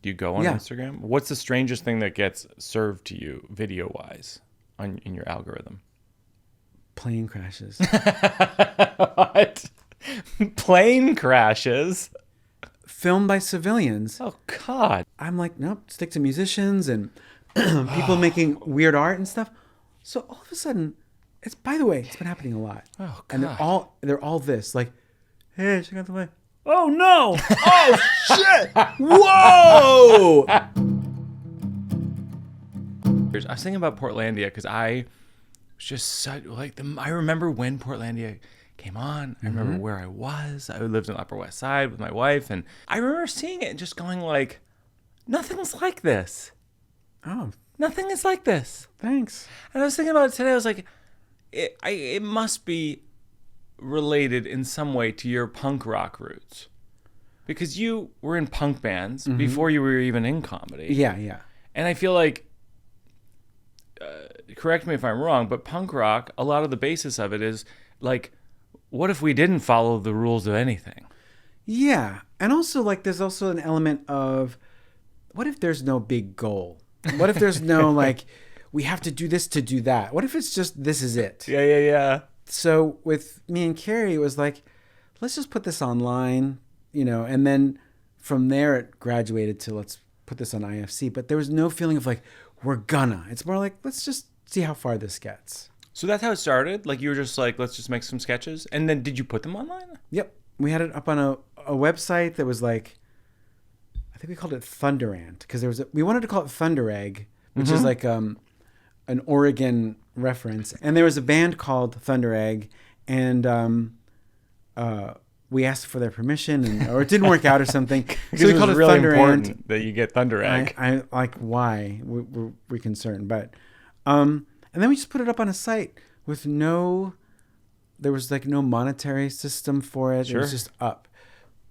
you go on Instagram? What's the strangest thing that gets served to you video-wise in your algorithm? Plane crashes. What? Plane crashes? Filmed by civilians. Oh, God. I'm like, nope, stick to musicians and people making weird art and stuff. So all of a sudden, by the way, it's been happening a lot. Oh, God. And they're all this, like, hey, check out the plane. Oh, no. Oh, shit. Whoa. I was thinking about Portlandia because I was just such, like, I remember when Portlandia came on. I remember where I was. I lived on the Upper West Side with my wife. And I remember seeing it and just going like, nothing's like this. Oh, Nothing is like this. thanks. And I was thinking about it today. I was like, it must be related in some way to your punk rock roots. Because you were in punk bands before you were even in comedy. Yeah. And I feel like, correct me if I'm wrong, but punk rock, a lot of the basis of it is like, what if we didn't follow the rules of anything? Yeah. And also, like, there's also an element of, what if there's no big goal? What if there's no, like, we have to do this to do that? What if it's just, this is it? Yeah. So with me and Carrie, it was like, let's just put this online, and then from there it graduated to let's put this on IFC. But there was no feeling of like, we're gonna. It's more like, let's just see how far this gets. So that's how it started? Like, you were just like, let's just make some sketches? And then did you put them online? Yep. We had it up on a website that was like, I think we called it Thunderant, because we wanted to call it Thunder Egg, which is like an Oregon reference. And there was a band called Thunder Egg, and we asked for their permission, or it didn't work out or something. So we called it really Thunder important Ant. That you get Thunder Egg. I like, why? We're concerned. But, and then we just put it up on a site with there was like no monetary system for it. Sure. It was just up.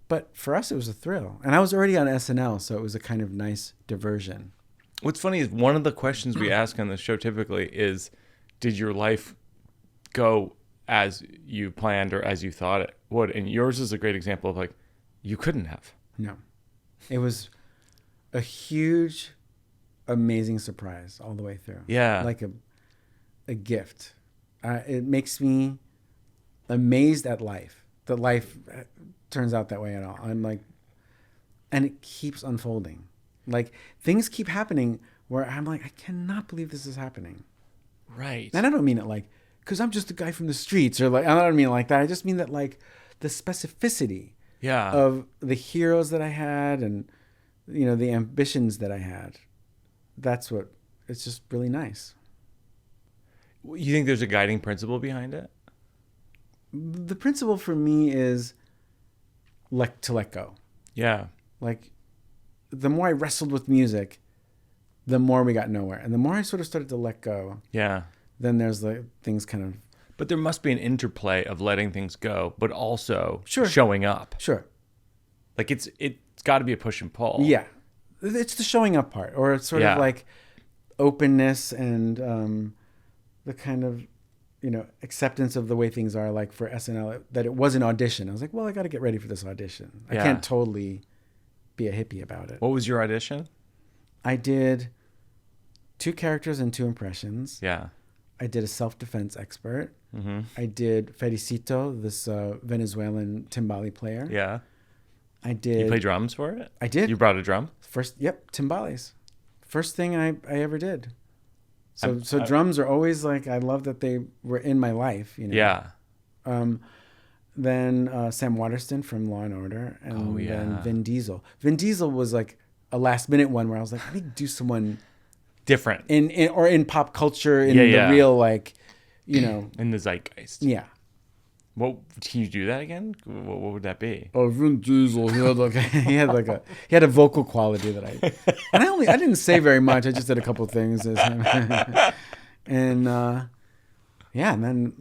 But for us, it was a thrill. And I was already on SNL, so it was a kind of nice diversion. What's funny is one of the questions we ask on the show typically is, did your life go as you planned or as you thought it would? And yours is a great example of like, you couldn't have. No. It was a huge, amazing surprise all the way through. Yeah. Like a gift. It makes me amazed at life. That life turns out that way at all. I'm like, and it keeps unfolding. Like, things keep happening where I'm like, I cannot believe this is happening. Right. And I don't mean it like, because I'm just a guy from the streets, or like, I don't mean it like that. I just mean that, like, the specificity of the heroes that I had and, the ambitions that I had. That's what, it's just really nice. You think there's a guiding principle behind it? The principle for me is to let go. Yeah. Like, the more I wrestled with music, the more we got nowhere. And the more I sort of started to let go, then there's like things kind of... But there must be an interplay of letting things go, but also Sure. showing up. Sure. Like, it's got to be a push and pull. Yeah. It's the showing up part, or it's sort of like openness and the kind of, acceptance of the way things are. Like for SNL, that it was an audition. I was like, well, I got to get ready for this audition. I can't totally be a hippie about it. What was your audition? I did 2 characters and 2 impressions. Yeah. I did a self-defense expert. Mm-hmm. I did Felicito, this Venezuelan timbale player. Yeah. I did. You play drums for it? I did. You brought a drum? Timbales. First thing I ever did. So drums are always like, I love that they were in my life. Yeah. Then Sam Waterston from Law and Order, and then Vin Diesel. Vin Diesel was like a last minute one where I was like, I need to do someone different in pop culture, in the real, like, in the zeitgeist. Yeah. What can you do that again? What would that be? Oh, Vin Diesel. He had a vocal quality that I didn't say very much. I just did a couple of things, and and then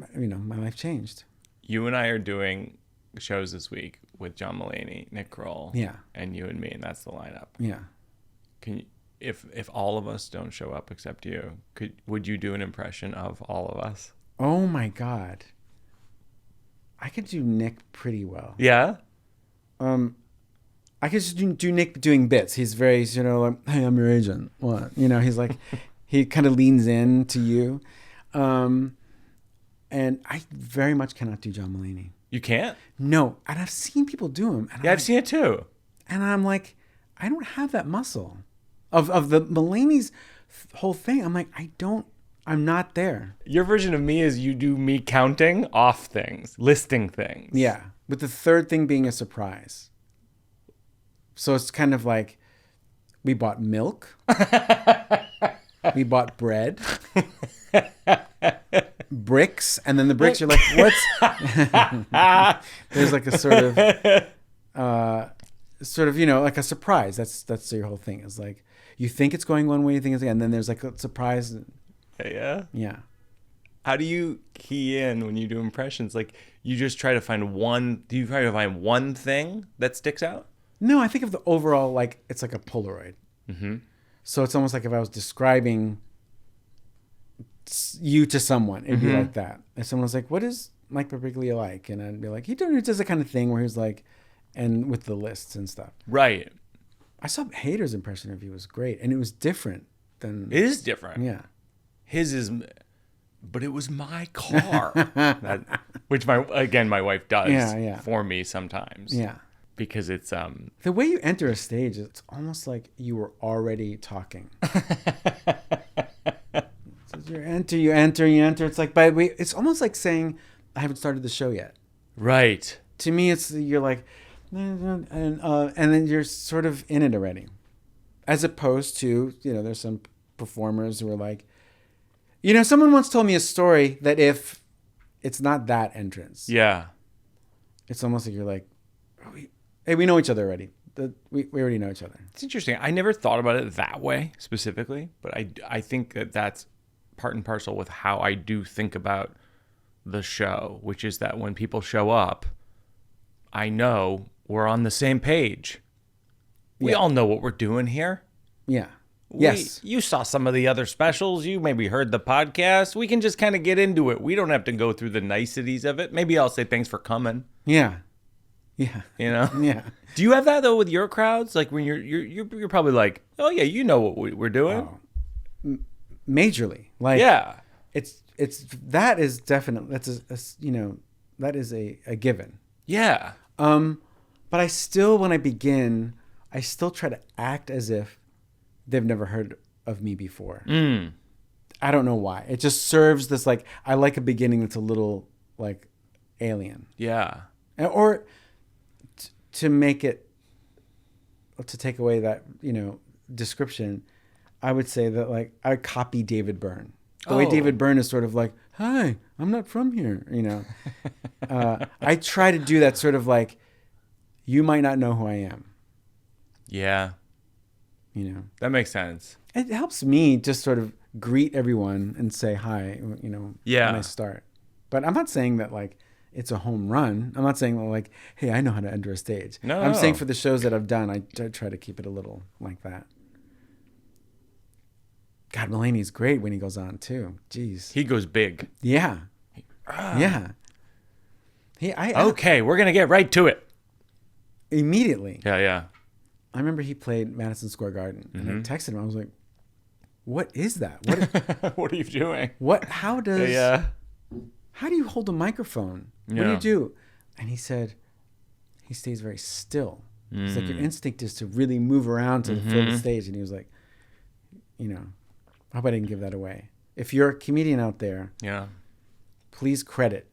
my life changed. You and I are doing shows this week with John Mulaney, Nick Kroll, and you and me, and that's the lineup. Yeah. Can you, if all of us don't show up except you, would you do an impression of all of us? Oh my God. I could do Nick pretty well. Yeah? I I could just do Nick doing bits. He's very, like, hey, I'm your agent. What? He's like, he kind of leans in to you. And I very much cannot do John Mulaney. You can't? No. And I've seen people do him. And I've seen it too. And I'm like, I don't have that muscle. Of the Mulaney's whole thing, I'm like, I'm not there. Your version of me is you do me counting off things, listing things. Yeah. With the third thing being a surprise. So it's kind of like, we bought milk. We bought bread. Bricks. And then the bricks, you're like, what's... There's like a sort of, like a surprise. That's your whole thing. It's like, you think it's going one way, you think it's... And then there's like a surprise. Yeah? Yeah. How do you key in when you do impressions? Like, you just try to find one... Do you try to find one thing that sticks out? No, I think of the overall, like, it's like a Polaroid. Mm-hmm. So it's almost like if I was describing you to someone, it'd be like that. If someone was like, what is Mike Birbiglia like? And I'd be like, he does the kind of thing where he's like, and with the lists and stuff. Right. I saw Hader's impression of you was great. And it was different than... It is different. Yeah. His is... But it was my car. Which, my wife does for me sometimes. Yeah. Because it's... The way you enter a stage, it's almost like you were already talking. So you enter. It's like, by the way, it's almost like saying, I haven't started the show yet. Right. To me, you're like, and then you're sort of in it already. As opposed to, there's some performers who are like, someone once told me a story that if it's not that entrance. Yeah. It's almost like you're like, hey, we know each other already. We already know each other. It's interesting. I never thought about it that way specifically, but I think that that's part and parcel with how I do think about the show, which is that when people show up, I know we're on the same page. We all know what we're doing here. Yeah. Yes. You saw some of the other specials. You maybe heard the podcast. We can just kind of get into it. We don't have to go through the niceties of it. Maybe I'll say thanks for coming. Yeah. Yeah. Yeah. Do you have that though with your crowds? Like when you're probably like, oh yeah, you know what we're doing. Oh. Majorly. Like yeah. It's that is definitely that is a given. Yeah. But I still, when I begin, I still try to act as if they've never heard of me before. I don't know why. It just serves this, like, I like a beginning that's a little like alien. Yeah. Or to make it, to take away that, description, I would say that, like, I copy David Byrne. The way David Byrne is sort of like, hi, I'm not from here, I try to do that sort of like, you might not know who I am. Yeah. That makes sense. It helps me just sort of greet everyone and say hi, when I start. But I'm not saying that, like, it's a home run. I'm not saying, like, hey, I know how to enter a stage. No. I'm saying for the shows that I've done, I try to keep it a little like that. God, Mulaney's great when he goes on, too. Jeez. He goes big. Yeah. Yeah. Okay, we're going to get right to it. Immediately. Yeah. I remember he played Madison Square Garden, and I texted him. I was like, what is that? What are you doing? How do you hold a microphone? What do you do? And he said, he stays very still. It's like your instinct is to really move around to fill the stage. And he was like, I hope I didn't give that away. If you're a comedian out there, please credit.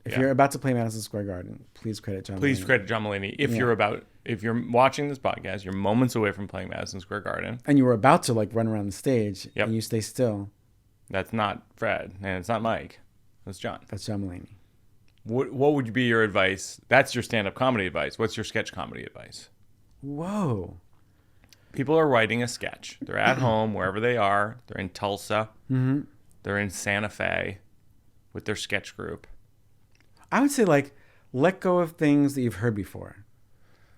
If you're about to play Madison Square Garden, please credit John Mulaney. Please credit John Mulaney. If you're watching this podcast, you're moments away from playing Madison Square Garden. And you were about to, like, run around the stage, and you stay still. That's not Fred, and it's not Mike. That's John. That's John Mulaney. What would be your advice? That's your stand-up comedy advice. What's your sketch comedy advice? Whoa. People are writing a sketch. They're at home, wherever they are. They're in Tulsa. Mm-hmm. They're in Santa Fe with their sketch group. I would say, like, let go of things that you've heard before.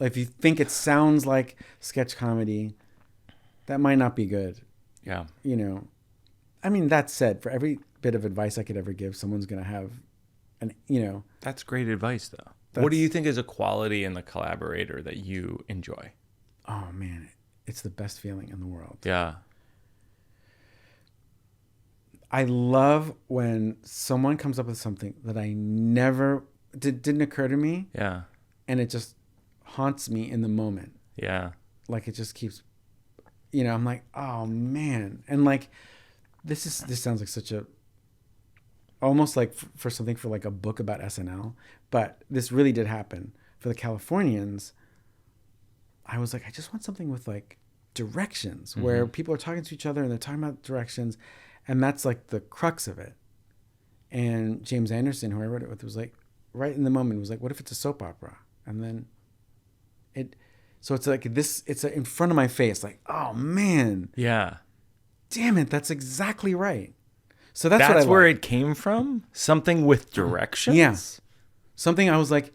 Like, if you think it sounds like sketch comedy, that might not be good. Yeah. I mean, that said, for every bit of advice I could ever give, someone's going to have That's great advice, though. What do you think is a quality in the collaborator that you enjoy? Oh man, it's the best feeling in the world. Yeah. I love when someone comes up with something that I never didn't occur to me. Yeah. And it just haunts me in the moment. Yeah. Like it just keeps, I'm like, oh man. And like, this sounds like such a, almost like for something for like a book about SNL, but this really did happen for the Californians. I was like, I just want something with like directions where people are talking to each other and they're talking about directions. And that's like the crux of it. And James Anderson, who I wrote it with, was like, right in the moment, was like, what if it's a soap opera? And then so it's like this, it's in front of my face, like, oh man. Yeah. Damn it, that's exactly right. So that's what where it came from? Something with directions? Yeah. Something I was like,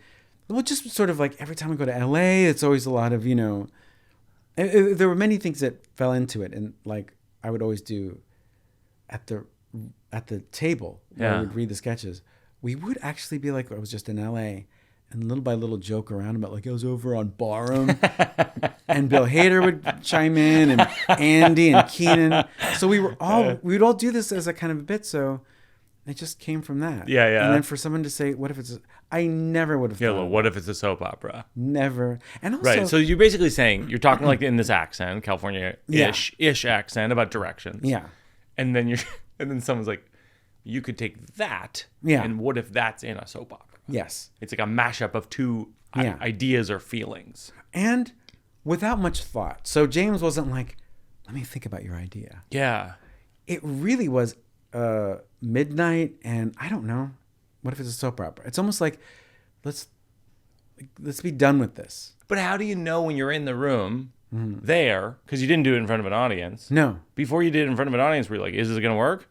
well, just sort of like every time I go to LA, it's always a lot of, there were many things that fell into it. And like, I would always do at the table where I would read the sketches, we would actually be like, I was just in LA, and little by little joke around about like I was over on Barham, and Bill Hader would chime in, and Andy and Keenan. So we would all do this as a kind of a bit. So it just came from that. Yeah, yeah. And then for someone to say, what if it's, I never would have thought. Well, what if it's a soap opera? Never. And also, right. So you're basically saying, you're talking like in this accent, California-ish accent about directions. Yeah. And then someone's like, you could take that. Yeah. And what if that's in a soap opera? Yes. It's like a mashup of two ideas or feelings. And without much thought. So James wasn't like, let me think about your idea. Yeah. It really was midnight, and I don't know. What if it's a soap opera? It's almost like, let's be done with this. But how do you know when you're in the room there, because you didn't do it in front of an audience? No. Before you did it in front of an audience, were you like, is this going to work?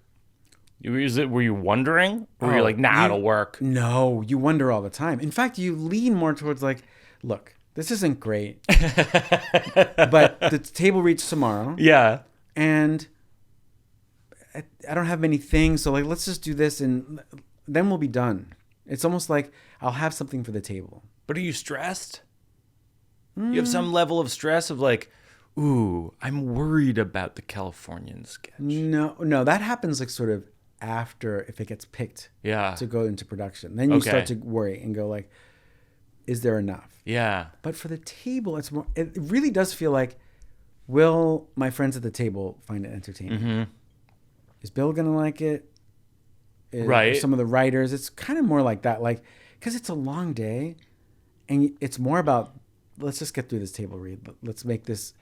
Were you wondering? Or were you like, it'll work? No, you wonder all the time. In fact, you lean more towards like, look, this isn't great, but the table reads tomorrow. Yeah. And I don't have many things, so like, let's just do this, and then we'll be done. It's almost like I'll have something for the table. But are you stressed? You have some level of stress of like, ooh, I'm worried about the Californians sketch. No, that happens like sort of after, if it gets picked to go into production. Then you start to worry and go like, is there enough? Yeah. But for the table, it really does feel like, will my friends at the table find it entertaining? Mm-hmm. Is Bill going to like it? Right. Some of the writers, it's kind of more like that, like, because it's a long day and it's more about, let's just get through this table read. Let's make this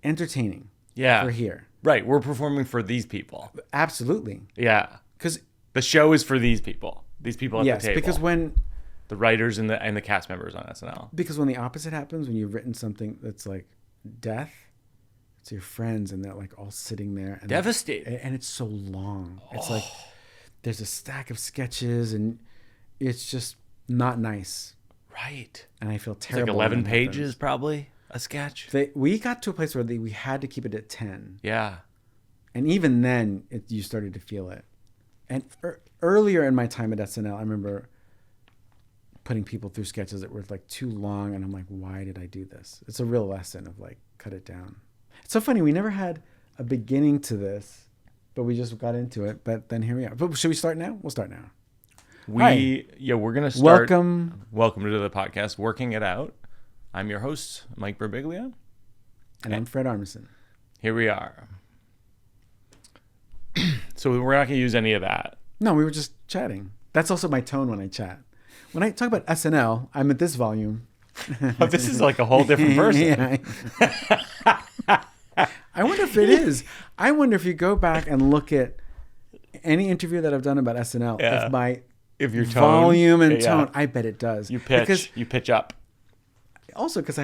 entertaining. Yeah. For here. Right. We're performing for these people. Absolutely. Yeah. Because the show is for these people. These people at the table. Yes, because when the writers and the cast members on SNL. Because when the opposite happens, when you've written something that's like death, it's your friends and they're like all sitting there. And devastated. And it's so long. It's like there's a stack of sketches and it's just not nice. Right. And I feel terrible. It's like 11 pages probably, a sketch. We got to a place where we had to keep it at 10. Yeah. And even then, you started to feel it. And earlier in my time at SNL, I remember putting people through sketches that were like too long. And I'm like, why did I do this? It's a real lesson of like, cut it down. It's so funny. We never had a beginning to this, but we just got into it. But then here we are. But should we start now? We'll start now. We're going to start. Welcome to the podcast, Working It Out. I'm your host, Mike Birbiglia. And I'm Fred Armisen. Here we are. So we're not going to use any of that. No, we were just chatting. That's also my tone when I chat. When I talk about SNL, I'm at this volume. Oh, this is like a whole different person. I wonder if it is. I wonder if you go back and look at any interview that I've done about SNL, if your tone, volume and tone, I bet it does. You pitch up. Also, because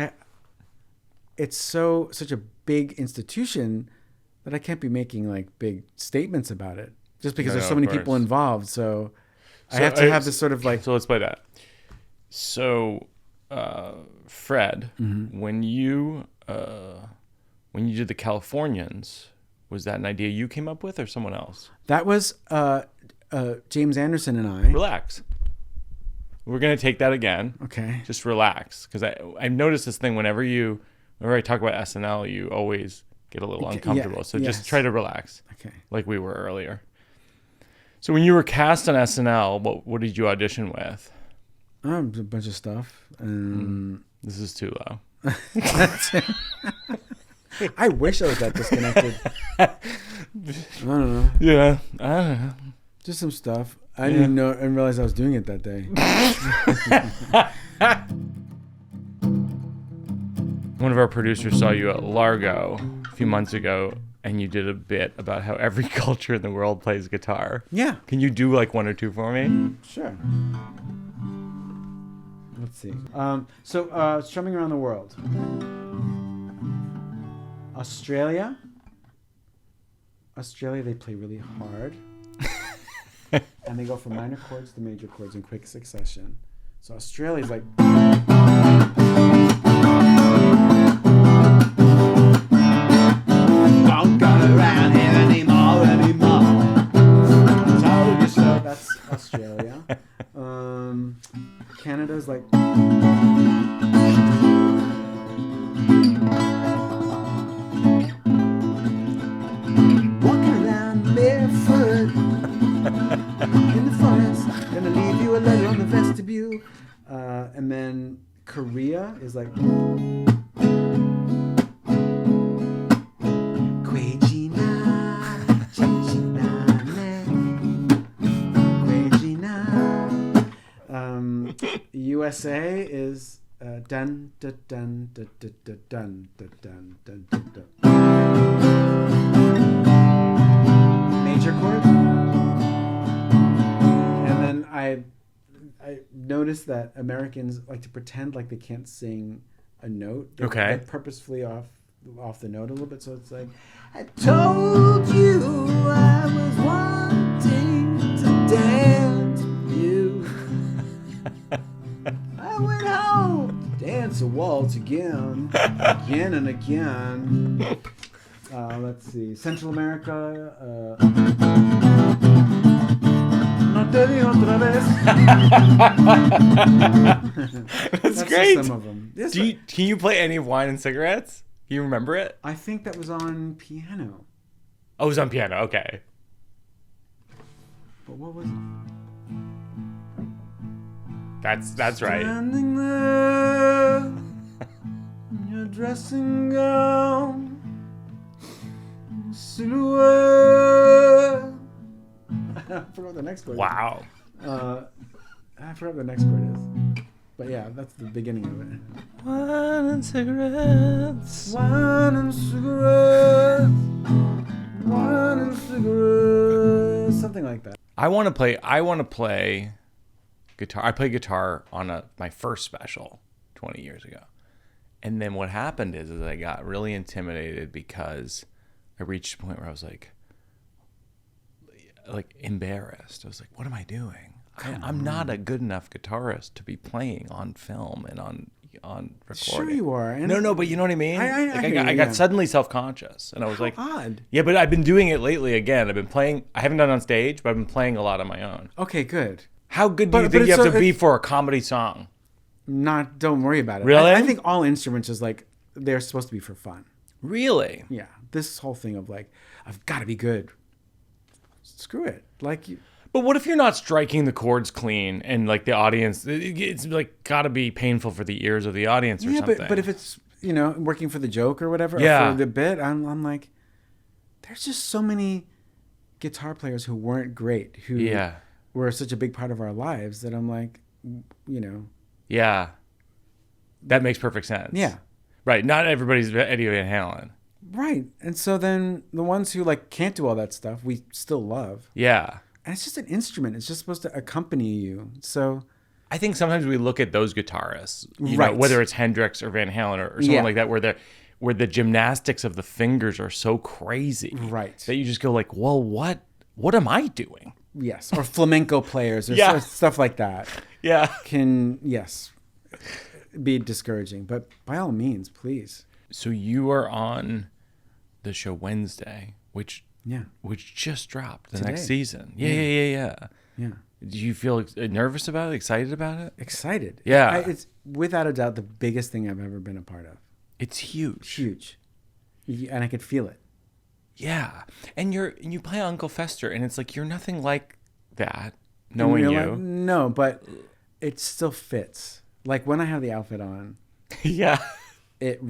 it's such a big institution that I can't be making like big statements about it just because there's so many people involved. So I have to have this sort of like. So let's play that. So, Fred, when you did the Californians, was that an idea you came up with or someone else? That was James Anderson and I. Relax. We're going to take that again. Okay. Just relax. Because I've noticed this thing whenever I talk about SNL, you always get a little uncomfortable. So just try to relax. Okay. Like we were earlier. So when you were cast on SNL, what did you audition with? A bunch of stuff. This is too low. I wish I was that disconnected. I don't know. Yeah, I don't know. Just some stuff. I didn't know and realize I was doing it that day. One of our producers saw you at Largo a few months ago, and you did a bit about how every culture in the world plays guitar. Yeah. Can you do like one or two for me? Sure. Let's see. Strumming around the world. Australia, they play really hard. And they go from minor chords to major chords in quick succession. So Australia's like... Don't go around here anymore. Told you so. That's Australia. Canada's like... Walking around barefoot in the forest, gonna leave you a letter on the vestibule. And then Korea is like... USA is dun dun dun dun dun dun dun dun dun dun dun. Major chord. And then I noticed that Americans like to pretend like they can't sing a note. They like purposefully off the note a little bit. So it's like, I told you I was wanting to dance with you. I went home to dance a waltz again and again. Let's see. Central America. No te digo otra vez. That's great. Some of them. Can you play any of Wine and Cigarettes? Do you remember it? I think that was on piano. Oh, it was on piano. Okay. But what was it? That's right. Standing there in your dressing gown, silhouette. I forgot what the next chord is. Wow. I forgot what the next chord is. But yeah, that's the beginning of it. Wine and cigarettes. Wine and cigarettes. Wine and cigarettes. Something like that. I want to play guitar. I played guitar on my first special 20 years ago. And then what happened is I got really intimidated because I reached a point where I was like embarrassed. I was like, what am I doing? I'm not a good enough guitarist to be playing on film and on recording. Sure you are. And no, but you know what I mean? I got suddenly self-conscious. And I was like, odd. Yeah, but I've been doing it lately again. I've been playing, I haven't done it on stage, but I've been playing a lot on my own. Okay, good. How good do you think you have to be for a comedy song? Don't worry about it. Really? I think all instruments is like, they're supposed to be for fun. Really? Yeah. This whole thing of like, I've got to be good. Screw it. But what if you're not striking the chords clean and like the audience, it's like got to be painful for the ears of the audience or something. Yeah, but if it's, working for the joke or whatever, or for the bit, I'm like, there's just so many guitar players who weren't great, who were such a big part of our lives that I'm like, Yeah. That makes perfect sense. Yeah. Right. Not everybody's Eddie Van Halen. Right. And so then the ones who can't do all that stuff, we still love. Yeah. And it's just an instrument. It's just supposed to accompany you. So I think sometimes we look at those guitarists, you know, whether it's Hendrix or Van Halen or someone like that, where the gymnastics of the fingers are so crazy, right, that you just go like, well, what am I doing? Yes, or flamenco players or stuff like that. Yeah, can be discouraging, but by all means, please. So you are on the show Wednesday, which just dropped the next season. Yeah. Do you feel nervous about it? Excited about it? Excited. Yeah. It's without a doubt the biggest thing I've ever been a part of. It's huge. Huge. And I could feel it. Yeah. And you play Uncle Fester, and it's like you're nothing like that, knowing you. No, but it still fits. Like when I have the outfit on, Yeah. it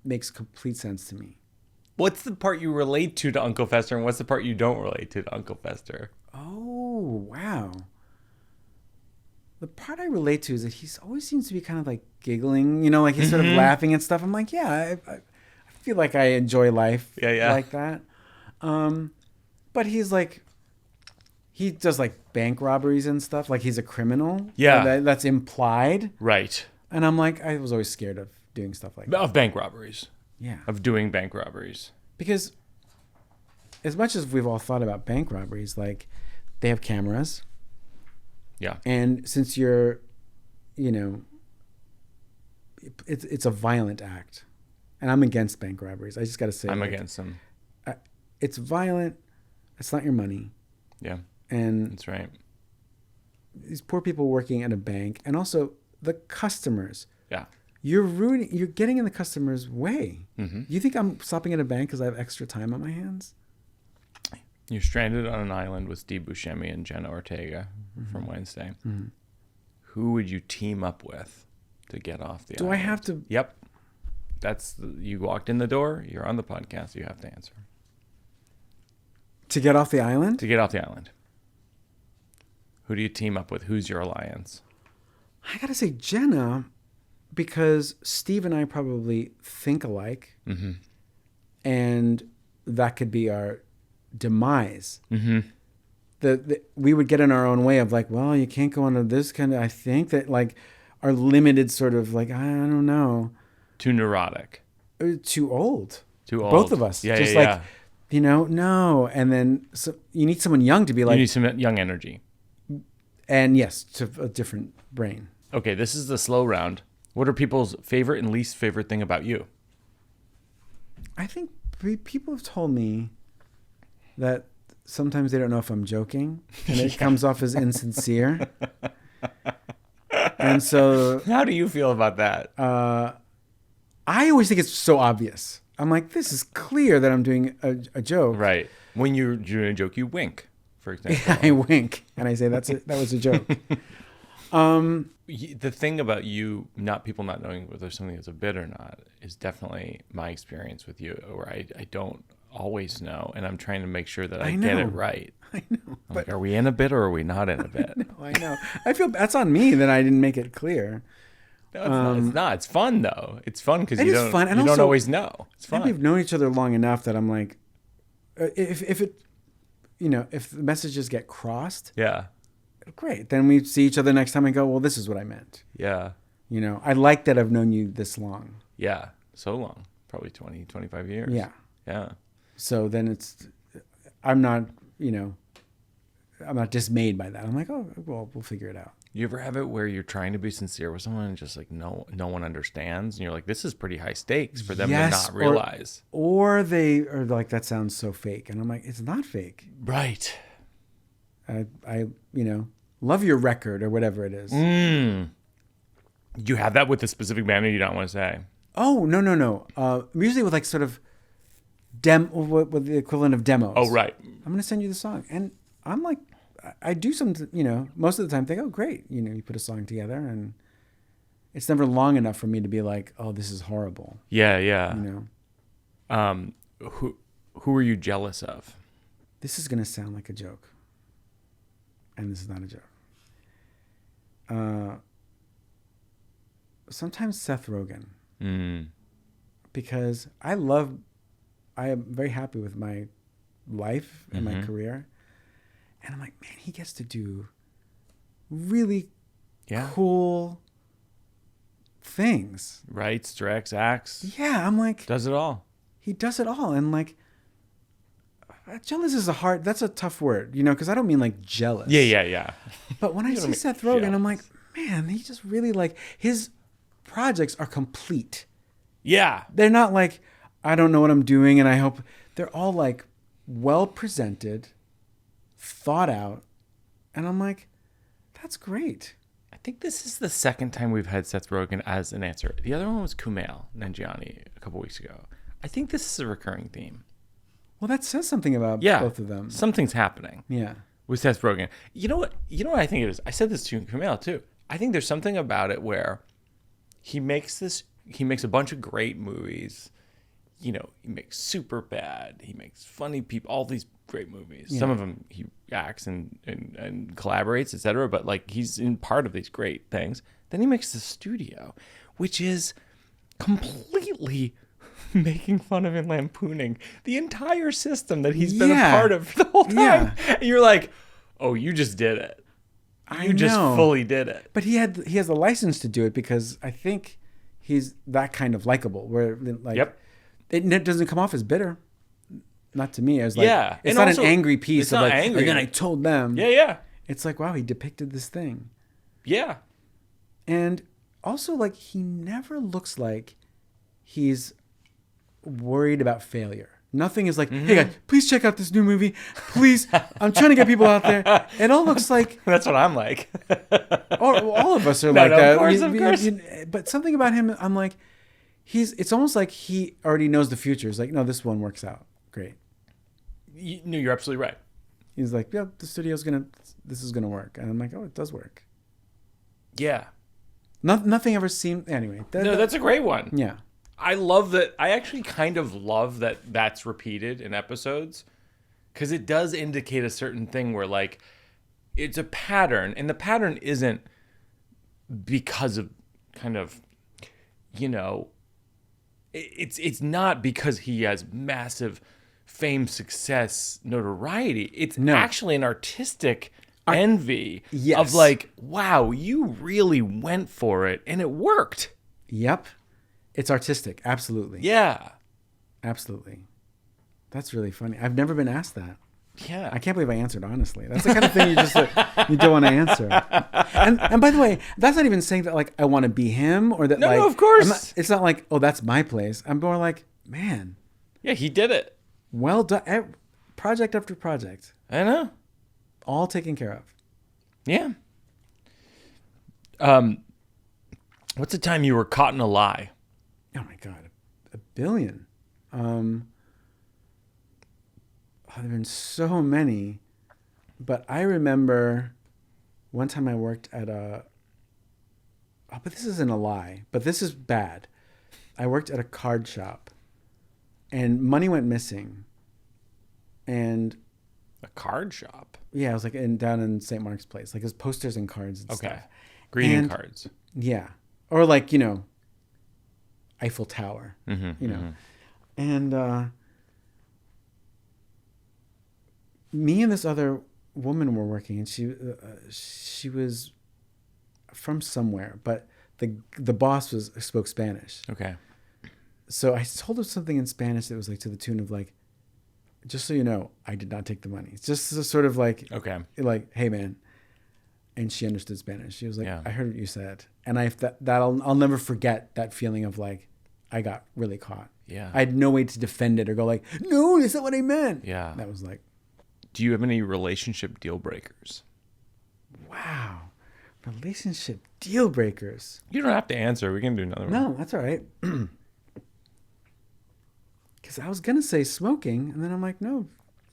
makes complete sense to me. What's the part you relate to Uncle Fester, and what's the part you don't relate to Uncle Fester? Oh, wow. The part I relate to is that he always seems to be kind of like giggling, like he's sort of laughing and stuff. I'm like, yeah, I feel like I enjoy life like that. But he's like, he does like bank robberies and stuff. Like he's a criminal. Yeah. That's implied. Right. And I'm like, I was always scared of doing stuff like that. Of bank robberies. Yeah. Of doing bank robberies. Because as much as we've all thought about bank robberies, like they have cameras. Yeah. And since you're, it's a violent act. And I'm against bank robberies. I just got to say. I'm against them. It's violent. It's not your money. Yeah. And that's right. These poor people working at a bank, and also the customers. Yeah. You're getting in the customer's way. Mm-hmm. You think I'm stopping at a bank because I have extra time on my hands? You're stranded on an island with Steve Buscemi and Jenna Ortega from Wednesday. Mm-hmm. Who would you team up with to get off the island? Do I have to? Yep. You walked in the door. You're on the podcast. You have to answer. To get off the island? To get off the island. Who do you team up with? Who's your alliance? I got to say Jenna, because Steve and I probably think alike. Mm-hmm. And that could be our demise. Mm-hmm. We would get in our own way of like, well, you can't go into this kind of, I think that like our limited sort of like, I don't know. Too neurotic. Too old. Too old. Both of us. Yeah, just yeah, like, no. And then so you need someone young to be like. You need some young energy. And yes, to a different brain. Okay, this is the slow round. What are people's favorite and least favorite thing about you? I think people have told me that sometimes they don't know if I'm joking, and it comes off as insincere. And so, how do you feel about that? I always think it's so obvious. I'm like, this is clear that I'm doing a joke. Right. When you're doing a joke, you wink, for example. Yeah, I wink, and I say that was a joke. The thing about you, people not knowing whether something is a bit or not, is definitely my experience with you, where I don't always know, and I'm trying to make sure that I get it right. I know. But like, are we in a bit or are we not in a bit? I know. I feel that's on me that I didn't make it clear. No, it's not. It's fun though. It's fun because you don't. Fun. And you also, don't always know. It's fun. We've known each other long enough that I'm like, if the messages get crossed, yeah, great. Then we see each other next time and go, well, this is what I meant. Yeah. I like that I've known you this long. Yeah, so long, probably 20, 25 years. Yeah. Yeah. So then I'm not dismayed by that. I'm like, oh, well, we'll figure it out. You ever have it where you're trying to be sincere with someone and just like no one understands, and you're like, this is pretty high stakes for them to not realize. Or they are like, that sounds so fake, and I'm like, it's not fake. Right. I love your record or whatever it is. You have that with a specific band, or you don't want to say? Oh no. Usually with like sort of with the equivalent of demos. Oh right. I'm gonna send you the song, and I'm like, I do some, most of the time think, oh great, you put a song together, and it's never long enough for me to be like, oh, this is horrible. Yeah. Who are you jealous of? This is gonna sound like a joke, and this is not a joke. Sometimes Seth Rogen, because I am very happy with my life and my career. And I'm like, man, he gets to do really cool things. Writes, directs, acts. Yeah, I'm like... Does it all. He does it all. And like, jealous is that's a tough word, because I don't mean like jealous. Yeah. But when I see Seth Rogen, I'm like, man, he just really like, his projects are complete. Yeah. They're not like, I don't know what I'm doing and I hope... They're all like well presented, thought out, And I'm like, that's great. I think this is the second time we've had Seth Rogen as an answer. The other one was Kumail Nanjiani a couple weeks ago. I think this is a recurring theme. Well, that says something about both of them. Something's happening. Yeah. With Seth Rogen. You know what I think it is? I said this to Kumail too. I think there's something about it where he makes a bunch of great movies. You know, he makes Superbad. He makes Funny People, all these great movies. Yeah. Some of them he acts and collaborates, etc. But like he's in part of these great things. Then he makes The Studio, which is completely making fun of and lampooning the entire system that he's been a part of the whole time. Yeah. And you're like, oh, you just did it. You just fully did it. But he has a license to do it because I think he's that kind of likable. Where like, it doesn't come off as bitter. Not to me. It's like, it's not also an angry piece. It's not like, angry. And then I told them. Yeah. It's like, wow, he depicted this thing. Yeah. And also, like, he never looks like he's worried about failure. Nothing is like, hey guys, please check out this new movie. Please, I'm trying to get people out there. It all looks like that's what I'm like. All of us are like that. Of course. But something about him, I'm like, it's almost like he already knows the future. It's like, no, this one works out great. No, you're absolutely right. He's like, yeah, this is gonna work, and I'm like, oh, it does work. Yeah. Nothing ever seemed anyway. That's a great one. Yeah. I love that. I actually kind of love that that's repeated in episodes because it does indicate a certain thing where like it's a pattern, and the pattern isn't because of kind of, you know, it's not because he has massive fame, success, notoriety. It's actually an artistic envy of like, wow, you really went for it and it worked. Yep. It's artistic. Absolutely. Yeah. Absolutely. That's really funny. I've never been asked that. Yeah. I can't believe I answered honestly. That's the kind of thing you just you don't want to answer. And by the way, that's not even saying that like I want to be him or that no, of course. It's not like, oh, that's my place. I'm more like, man. Yeah, he did it. Well done. Project after project. I know. All taken care of. Yeah. What's the time you were caught in a lie? Oh my God, a billion. There have been so many, but I remember one time I worked at but this isn't a lie, but this is bad. I worked at a card shop, and money went missing. And a card shop? Yeah, it was like down in St. Mark's Place, like it was posters and cards and stuff. Greeting cards. Yeah, or like, you know, Eiffel Tower, you know. And me and this other woman were working, and she was from somewhere, but the boss spoke Spanish. Okay. So I told her something in Spanish that was like to the tune of like, just so you know, I did not take the money. It's just sort of like, like, hey man. And she understood Spanish. She was like, I heard what you said. And I'll never forget that feeling of like, I got really caught. Yeah. I had no way to defend it or go like, no, that's not what I meant. Yeah. That was like. Do you have any relationship deal breakers? Wow. Relationship deal breakers. You don't have to answer. We can do another one. No, that's all right. Because I was going to say smoking, and then I'm like, no.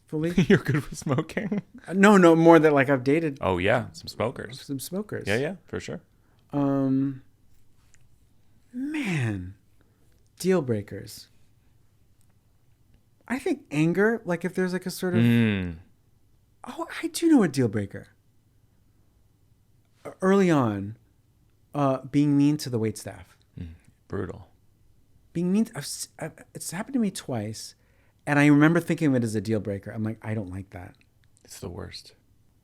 Fully. You're good with smoking? No, more that like I've dated. Oh, yeah. Some smokers. Yeah, for sure. Man. Deal breakers. I think anger, like if there's like a sort of... Oh, I do know a deal breaker. Early on, being mean to the waitstaff. Brutal. Being mean... it's happened to me twice, and I remember thinking of it as a deal breaker. I'm like, I don't like that. It's the worst.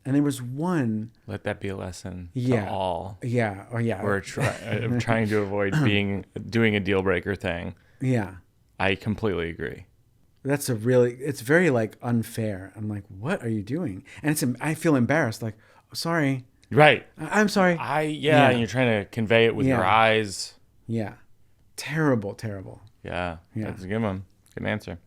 And there was one... Let that be a lesson to all. Yeah. We're trying to avoid doing a deal breaker thing. Yeah. I completely agree. It's very like unfair. I'm like, what are you doing? And I feel embarrassed. Like, sorry. Right. I'm sorry. And you're trying to convey it with your eyes. Yeah. Terrible. Yeah. That's a good one. Good answer.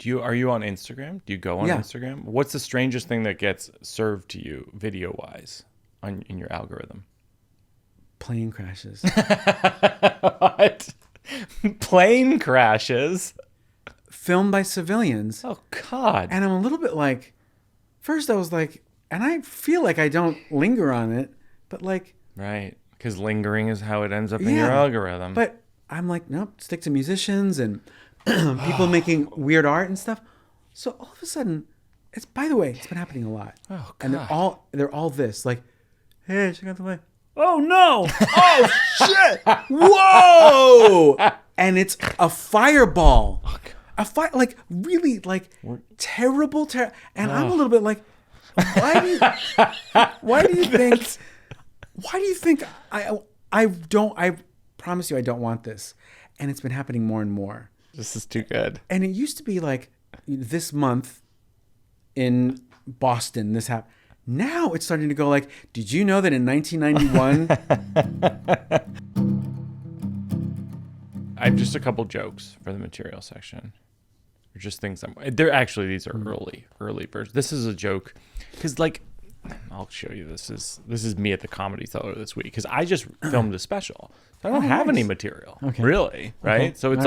Are you on Instagram? Do you go on Yeah. Instagram? What's the strangest thing that gets served to you video wise in your algorithm? Plane crashes. What? Plane crashes? Filmed by civilians. Oh God. And I'm a little bit like, first I was like, and I feel like I don't linger on it, but like. Right. Because lingering is how it ends up in your algorithm. But I'm like, nope, stick to musicians and people making weird art and stuff. So all of a sudden, by the way, it's been happening a lot. Oh God. And they're all this, like, hey, check out the play. Oh no! Oh shit! Whoa! And it's a fireball. Oh, Like really, like terrible. And I'm a little bit like, why do you think I promise you I don't want this. And it's been happening more and more. This is too good. And it used to be like this month in Boston, this happened. Now it's starting to go like, did you know that in 1991? I have just a couple jokes for the material section. Or just things these are early versions. This is a joke because like I'll show you this is me at the Comedy Cellar this week because I just filmed a special. So I don't have any material really, right? Okay. So it's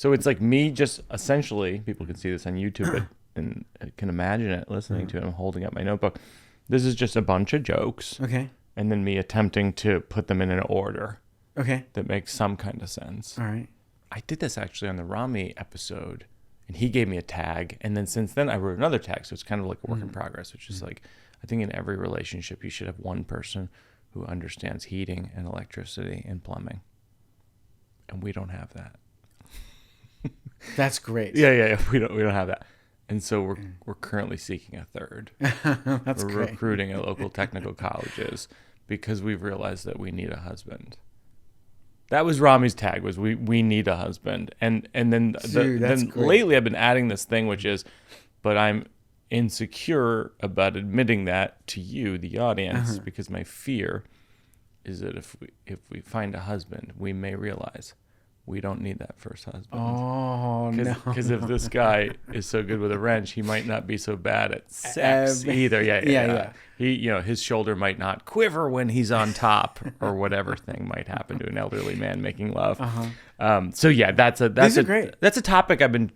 it's like me just essentially, people can see this on YouTube but and I can imagine it listening to it. I'm holding up my notebook. This is just a bunch of jokes. Okay. And then me attempting to put them in an order. Okay. That makes some kind of sense. All right. I did this actually on the Rami episode and he gave me a tag. And then since then I wrote another tag. So it's kind of like a work in progress, which is like, I think in every relationship you should have one person who understands heating and electricity and plumbing. And we don't have that. That's great. Yeah. We don't have that. And so we're currently seeking a third. That's we're great. recruiting at local technical colleges because we've realized that we need a husband. That was Rami's tag, was we need a husband. And then lately I've been adding this thing which is, but I'm insecure about admitting that to you, the audience, because my fear is that if we find a husband, we may realize we don't need that first husband. Oh, no. Because if this guy is so good with a wrench, he might not be so bad at sex either. Yeah. He, his shoulder might not quiver when he's on top, or whatever thing might happen to an elderly man making love. So yeah, that's a topic I've been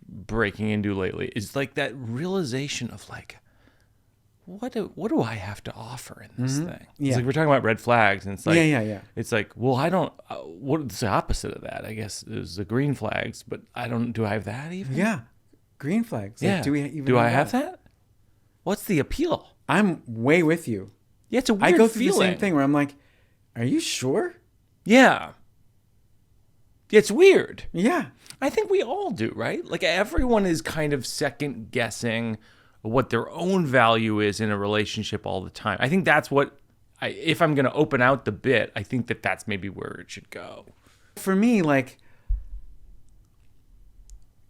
breaking into lately. Is like that realization of like, what do I have to offer in this thing? It's like we're talking about red flags, and it's like it's like, well, I don't. What's the opposite of that? I guess is the green flags, but I don't. Do I have that even? Yeah, green flags. Yeah. Like, do we even? Do I have that? What's the appeal? I'm way with you. Yeah, it's a weird I go through feeling. the same thing where I'm like, are you sure? Yeah. It's weird. Yeah. I think we all do, right? Like everyone is kind of second guessing what their own value is in a relationship all the time. I think that's what, if I'm going to open out the bit, I think that's maybe where it should go. For me, like,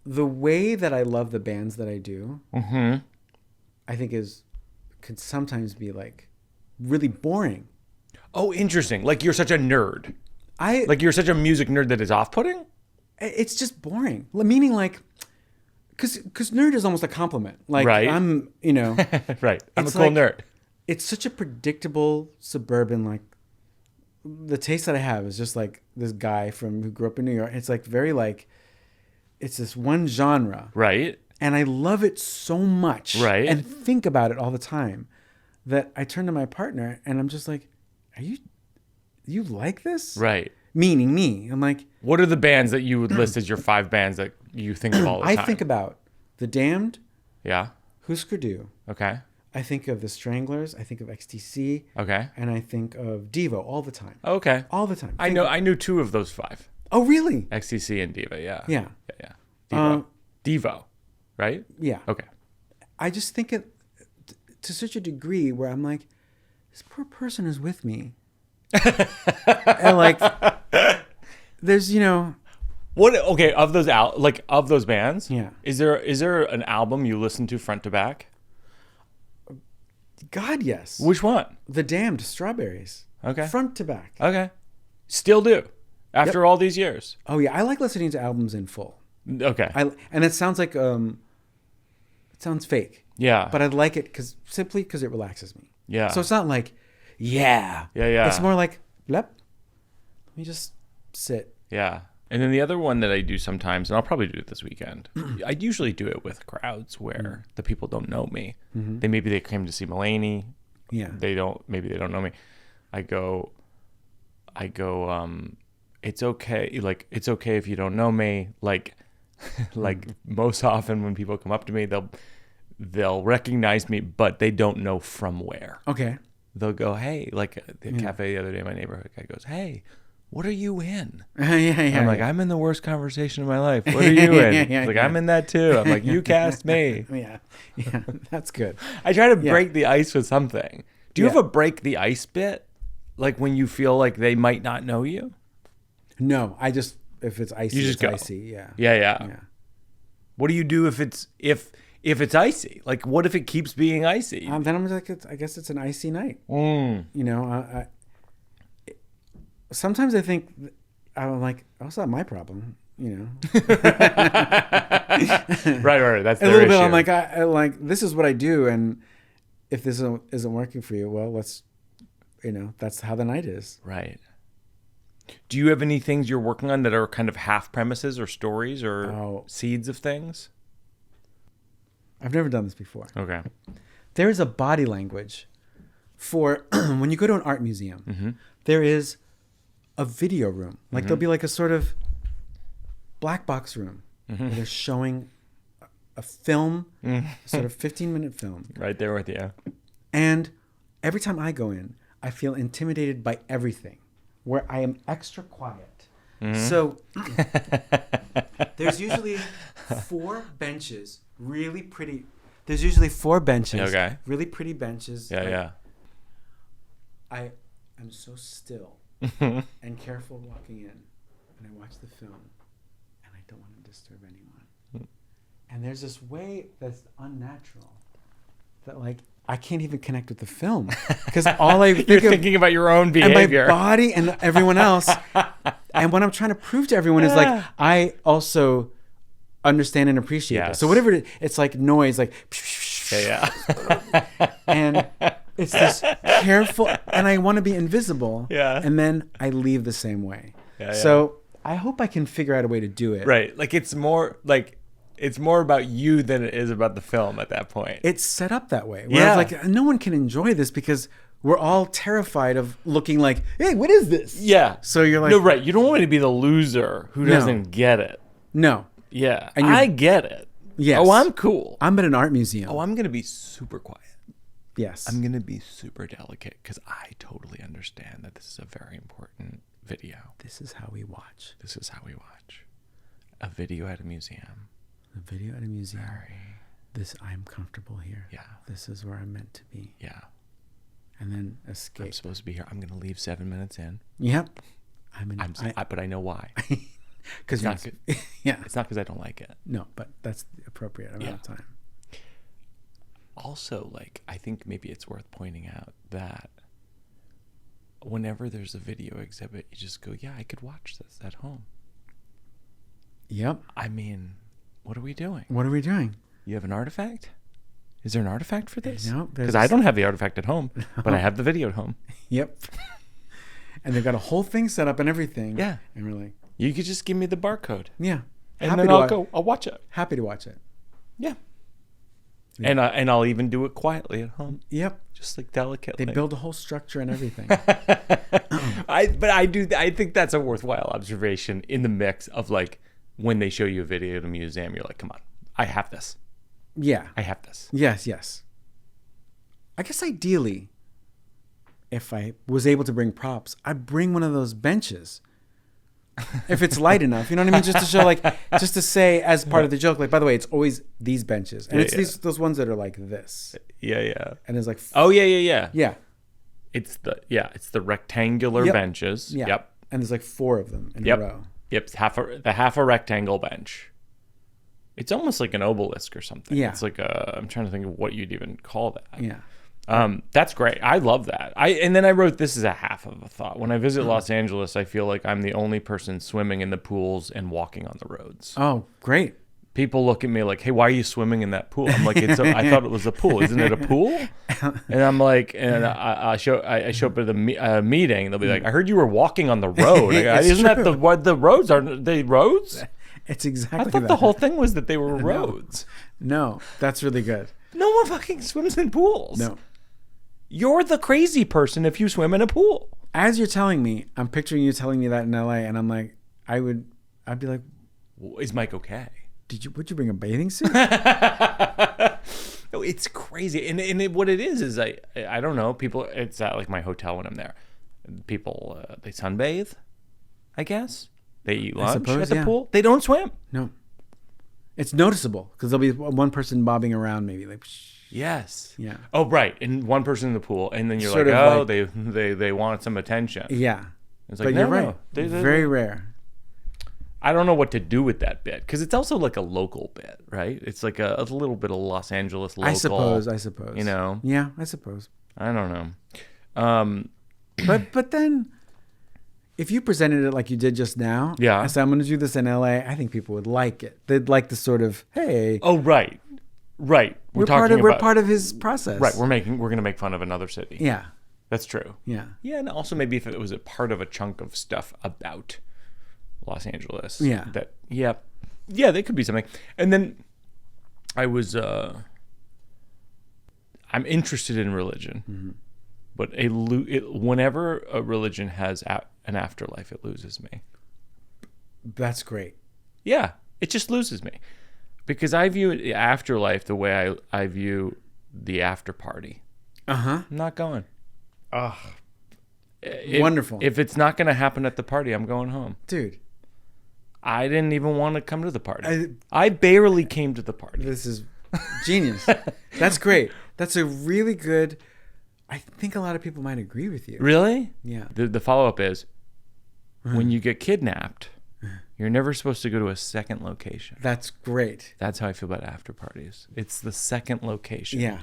the way that I love the bands that I do, I think could sometimes be like really boring. Oh, interesting. Like you're such a nerd. Like you're such a music nerd that is off-putting? It's just boring. Meaning like, because nerd is almost a compliment. Like right. I'm, right. I'm a cool nerd. It's such a predictable suburban, like the taste that I have is just like this guy who grew up in New York. It's like very like, it's this one genre. Right. And I love it so much. Right. And think about it all the time that I turn to my partner and I'm just like, you like this? Right. Meaning me. I'm like, what are the bands that you would list as your 5 bands that you think of all the time? I think about The Damned. Yeah. Husker Du. Okay. I think of The Stranglers. I think of XTC. Okay. And I think of Devo all the time. Okay. All the time. I knew 2 of those 5. Oh, really? XTC and Diva, yeah. Yeah. Yeah. Devo, right? Yeah. Okay. I just think it to such a degree where I'm like, this poor person is with me. And like, there's, what? Okay, of those bands, yeah. Is there an album you listen to front to back? God, yes. Which one? The Damned, Strawberries. Okay. Front to back. Okay. Still do after all these years. Oh yeah, I like listening to albums in full. Okay. And it sounds like it sounds fake. Yeah. But I like it simply because it relaxes me. Yeah. So it's not like, yeah. Yeah. It's more like, let me just sit. Yeah. And then the other one that I do sometimes, and I'll probably do it this weekend, I usually do it with crowds where the people don't know me. Maybe they came to see Mulaney. Yeah. Maybe they don't know me. I go, it's okay. Like, it's okay if you don't know me. Like most often when people come up to me, they'll recognize me, but they don't know from where. Okay. They'll go, hey, like the cafe the other day in my neighborhood, guy goes, hey, what are you in? Yeah. I'm like, I'm in the worst conversation of my life. What are you in? Like, I'm in that too. I'm like, you cast me. Yeah. That's good. I try to break the ice with something. Do you have a break the ice bit? Like when you feel like they might not know you? No, if it's icy, you just it's go. icy. Yeah. What do you do if it's icy? Like, what if it keeps being icy? Then I'm like, I guess it's an icy night. You know, sometimes I think I'm like, oh, it's not my problem. You know, right. That's a little bit. I'm like, I like this is what I do, and if this isn't working for you, well, let's, that's how the night is. Right. Do you have any things you're working on that are kind of half premises or stories or seeds of things? I've never done this before. Okay. There is a body language for when you go to an art museum. There is a video room. Like there'll be like a sort of black box room where they're showing a film, sort of 15-minute film. Right there with you. And every time I go in, I feel intimidated by everything, where I am extra quiet. So there's usually 4 benches, really pretty. There's usually 4 benches, really pretty benches. Yeah. I am so still and careful walking in, and I watch the film, and I don't want to disturb anyone. And there's this way that's unnatural that, like, I can't even connect with the film because all I think you're thinking about your own behavior, and my body, and everyone else. And what I'm trying to prove to everyone is like I also understand and appreciate it. So whatever it is, it's like noise, like and it's this careful, and I want to be invisible. And then I leave the same way. So I hope I can figure out a way to do it. Right, like it's more about you than it is about the film at that point. It's set up that way. Where I was like, no one can enjoy this because we're all terrified of looking like, hey, what is this? Yeah. So you're like, no, right. You don't want to be the loser who doesn't get it. No. Yeah. And I get it. Yes. Oh, I'm cool. I'm at an art museum. Oh, I'm going to be super quiet. Yes. I'm going to be super delicate because I totally understand that this is a very important video. This is how we watch. A video at a museum. A video at a museum. I'm comfortable here. Yeah. This is where I'm meant to be. Yeah. And then escape. I'm supposed to be here. I'm going to leave 7 minutes in. Yep. But I know why. Because it's not because I don't like it. No, but that's the appropriate amount of time. Also, like, I think maybe it's worth pointing out that whenever there's a video exhibit, you just go, yeah, I could watch this at home. Yep. I mean, what are we doing? You have an artifact? Is there an artifact for this? No. Because I don't have the artifact at home, but I have the video at home. Yep. And they've got a whole thing set up and everything. Yeah. And we're like, you could just give me the barcode. Yeah. And then I'll watch it. Happy to watch it. Yeah. And I'll even do it quietly at home. Yep. Just like delicately. They build a whole structure and everything. I think that's a worthwhile observation in the mix of, like, when they show you a video at a museum, you're like, come on, I have this. Yeah. I have this. Yes. I guess ideally, if I was able to bring props, I'd bring one of those benches. If it's light enough, you know what I mean? Just to show, like, just to say as part of the joke, like, by the way, it's always these benches. And it's those ones that are like this. Yeah. And it's like... Yeah. It's the rectangular benches. Yeah. Yep. And there's like 4 of them in a row. Yep, it's half a rectangle bench. It's almost like an obelisk or something. Yeah. It's like I'm trying to think of what you'd even call that. Yeah. That's great. I love that. And then I wrote, this is a half of a thought. When I visit Los Angeles, I feel like I'm the only person swimming in the pools and walking on the roads. Oh, great. People look at me like, hey, why are you swimming in that pool? I'm like, I thought it was a pool. Isn't it a pool? And I'm like, and I show up at a meeting. They'll be like, I heard you were walking on the road. Isn't that the roads? Are they roads? It's exactly I thought the whole thing was that they were roads. No, that's really good. No one fucking swims in pools. No. You're the crazy person if you swim in a pool. As you're telling me, I'm picturing you telling me that in LA, and I'm like, I'd be like, is Mike okay? Would you bring a bathing suit? No, it's crazy. And what it is I don't know. People, it's at like my hotel when I'm there. People, they sunbathe, I guess. They eat lunch at the pool. They don't swim. No. It's noticeable because there'll be one person bobbing around maybe like. Yes. Yeah. Oh, right. And one person in the pool. And then you're Sort like, of they wanted some attention. Yeah. It's like, but you're right. Very rare. I don't know what to do with that bit because it's also like a local bit, right? It's like a little bit of Los Angeles local. I suppose. You know? Yeah, I suppose. I don't know. But then if you presented it like you did just now, I said, I'm going to do this in LA, I think people would like it. They'd like the sort of, hey. Oh, right. Right. We're part of his process. Right. We're going to make fun of another city. Yeah. That's true. Yeah. Yeah. And also maybe if it was a part of a chunk of stuff about Los Angeles. Yeah. Yeah, that could be something. And then I was, I'm interested in religion, but whenever a religion has an afterlife, it loses me. That's great. Yeah, it just loses me because I view the afterlife the way I view the after party. I'm not going. Wonderful. If it's not going to happen at the party, I'm going home. Dude. I didn't even want to come to the party. I barely came to the party. This is genius. That's great. That's a really good. I think a lot of people might agree with you. Really? Yeah. The follow-up is, when you get kidnapped, you're never supposed to go to a second location. That's great. That's how I feel about after parties. It's the second location. Yeah.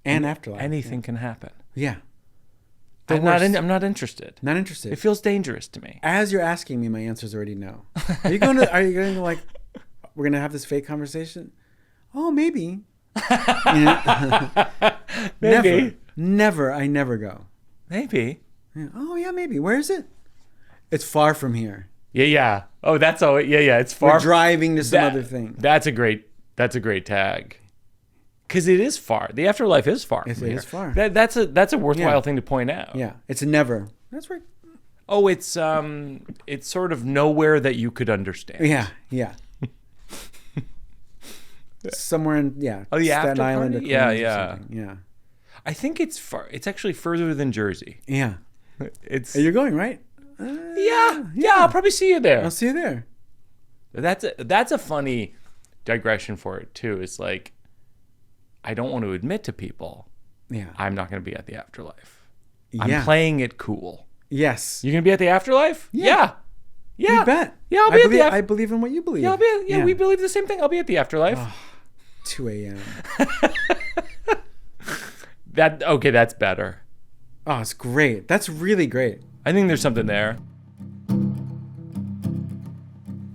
And afterlife. Anything can happen. Yeah. I'm not interested. Not interested. It feels dangerous to me. As you're asking me, my answer is already no. Are you going to like, we're going to have this fake conversation? Oh, maybe. Maybe. Never. I never go. Maybe. Yeah. Oh, yeah, maybe. Where is it? It's far from here. Yeah. Oh, that's all. Yeah. It's far. We're driving to some other thing. That's a great tag. Because it is far. The afterlife is far. It is far. That's a worthwhile thing to point out. Yeah. It's never. That's right. Oh, it's sort of nowhere that you could understand. Yeah. Somewhere in the Staten Island. Or yeah. Yeah. I think it's far. It's actually further than Jersey. Yeah. You're going, right? Yeah. I'll probably see you there. I'll see you there. That's a funny digression for it too. It's like, I don't want to admit to people, I'm not going to be at the afterlife. I'm playing it cool. Yes. You're going to be at the afterlife? Yeah. You bet. Yeah, I'll be at the afterlife. I believe in what you believe. Yeah, we believe the same thing. I'll be at the afterlife. 2 a.m. That's better. Oh, it's great. That's really great. I think there's something there.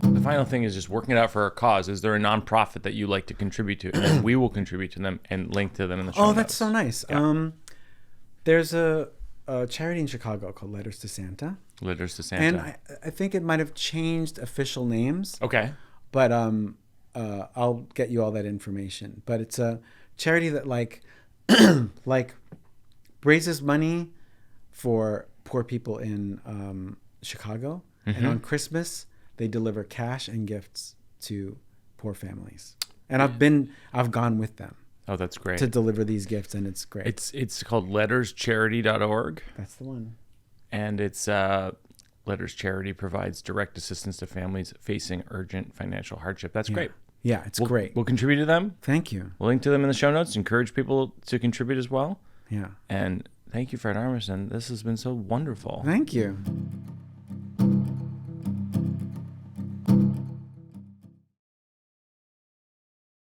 The final thing is just working it out for our cause. Is there a nonprofit that you like to contribute to? And then we will contribute to them and link to them in the show notes. That's so nice. Yeah. There's a charity in Chicago called Letters to Santa. Letters to Santa. And I think it might have changed official names. Okay. But I'll get you all that information. But it's a charity that like raises money for poor people in Chicago. Mm-hmm. And on Christmas, they deliver cash and gifts to poor families. And I've gone with them. Oh, that's great. To deliver these gifts, and it's great. It's called letterscharity.org. That's the one. And it's Letters Charity provides direct assistance to families facing urgent financial hardship. That's great. Yeah, it's great. We'll contribute to them. Thank you. We'll link to them in the show notes. Encourage people to contribute as well. Yeah. And thank you, Fred Armisen. This has been so wonderful. Thank you.